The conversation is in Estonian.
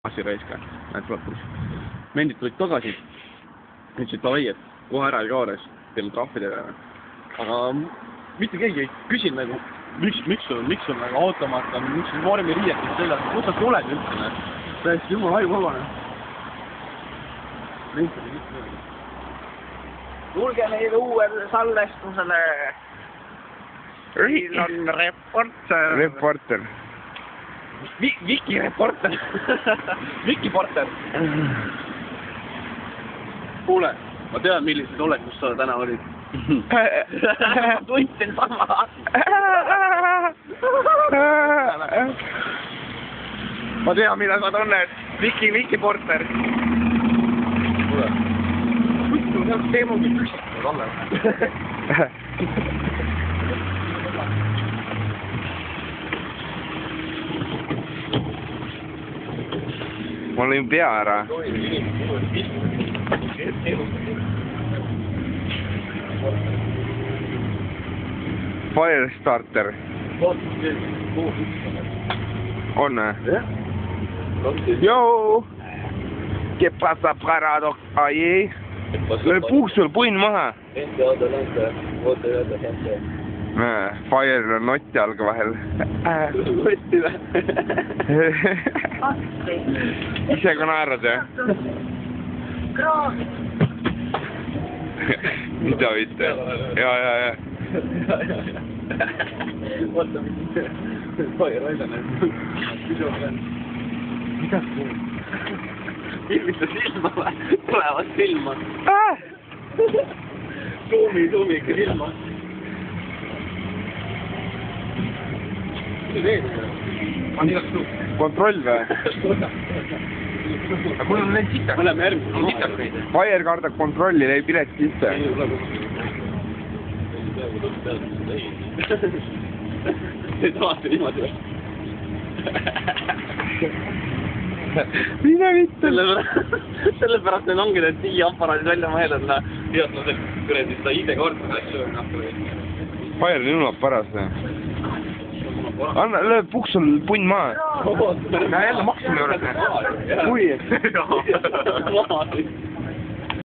asi raiska. Näed, tuleb. Mendid tulid tagasi. Ütlesid, davai, et kohe ära ei kaores. Teil on trahvidega. Aga mitte keegi ei küsinud nagu, miks sul nagu automaat on, miks sul vormiriietus seljas, kus sa tuled üldse, näed? Täiesti jumal ajuvabane. Tulge meile uuele salvestusele. Siin on reporter. Reporter. Viki reporter. Viki porter. Kuule, ma tean, millises olekus sa täna olid. Tundsin sama asi. Ma tean, mida sa tunned. Viki porter. Kuule. Teema on kõik üksikud, Kalle. Ma lõin pea ära. Firestarter. On või? Joo! ¿Qué pasa, parado ahí? Löö puuksul punn maha. Fire on notti alga vahel. Võtti või? Ise ka naerad jah? Mida mitte? Ja. Oota, Fire aidane. Mida sul? Ilmita silma või? Tulevad silma. Tuumi ikka silma. On igaks suht. Kontroll või? Mul on need sitak. Me oleme järgmised sitak neid. Fire kardab kontrolli, lõi pilet sisse. Ei tahate niimoodi või? Mida mitte? Sellepärast need ongi need digiaparaadid välja mõeldud. Tead, no see kuradi seda ID-kaarti asju. Fire nõuab paras. Anna, löö puksul punn maha. Me jälle maksime juures. Kui?